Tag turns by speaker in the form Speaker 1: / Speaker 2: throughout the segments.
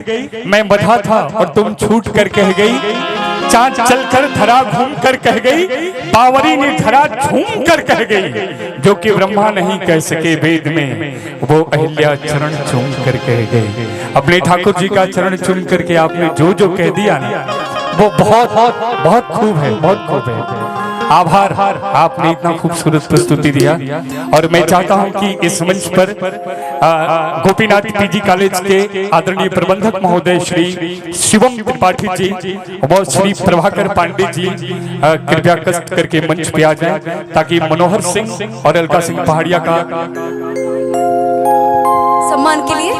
Speaker 1: मैं बधा था और तुम छूट कर कह गई, चाँद चलकर धरा घूम कर कह गई, बावरी ने धरा झूम कर कह गई, जो कि ब्रह्मा नहीं कह सके वेद में, वो अहिल्या चरण चूम कर कह गई। अपने ठाकुर जी का चरण चूम करके आपने जो जो कह दिया ना, वो बहुत बहुत खूब है, बहुत खूब है। आभार, आपने इतना खूबसूरत प्रस्तुति दिया। और मैं चाहता हूं कि इस मंच पर गोपीनाथ पीजी कॉलेज के आदरणीय प्रबंधक महोदय श्री शिवम त्रिपाठी जी और श्री प्रभाकर पांडे जी कृपया कष्ट करके मंच पे आ जाएं, ताकि मनोहर सिंह और अलका सिंह पहाड़िया का
Speaker 2: सम्मान के लिए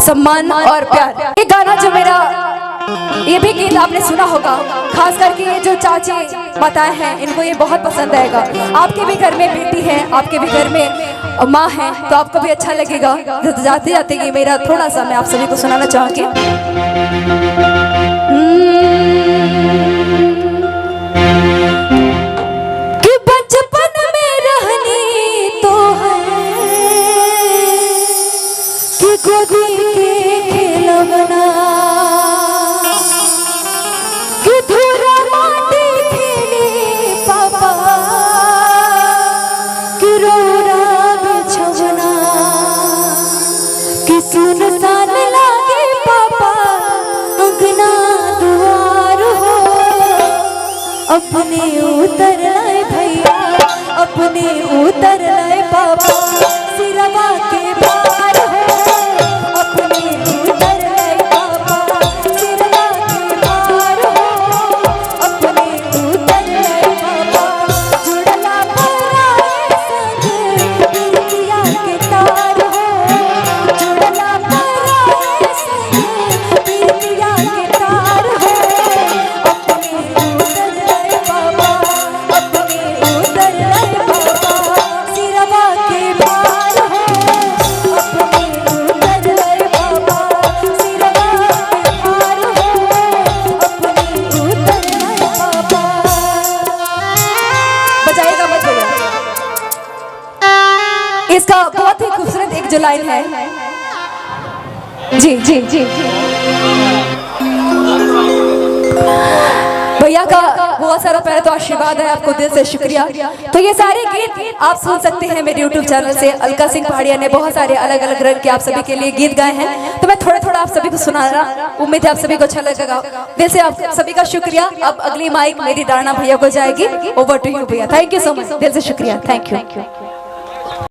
Speaker 2: सम्मान और प्यार। ये गाना जो मेरा, ये भी गीत आपने सुना होगा, खास करके ये जो चाची माताएं हैं इनको ये बहुत पसंद आएगा। आपके भी घर में बेटी है, आपके भी घर में माँ है, तो आपको भी अच्छा लगेगा। जाते जाते ये मेरा थोड़ा सा मैं आप सभी को सुनाना चाहूंगी। कि बचपन में रहनी तो है कि गोदी के खिलौना, सुनसान लागे पापा अंगना दुआर हो, अपने उतर लाए भैया, अपने उतर लाए पापा सिरवा के पार हो, अपने उतर लाए पापा सिरवा के पार हो, अपने उतर लाए पापा जुड़ला पराए संग बिरतिया के तार हो, इसका बहुत ही खूबसूरत एक जो लाइन है। जी जी जी भैया का बहुत सारा पहले तो आशीर्वाद है, आपको दिल से शुक्रिया। तो ये सारे गीत आप सुन सकते हैं मेरे YouTube चैनल से। अलका सिंह पहाड़िया ने बहुत सारे अलग अलग रंग के आप सभी के लिए गीत गाए हैं, तो मैं थोड़ा थोड़ा आप सभी को सुना रहा, उम्मीद है आप सभी को अच्छा लगेगा। दिल से आप सभी का शुक्रिया। अब अगली माइक मेरी डाना भैया को जाएगी। ओवर टू यू भैया। थैंक यू सो मच, दिल से शुक्रिया, थैंक यू।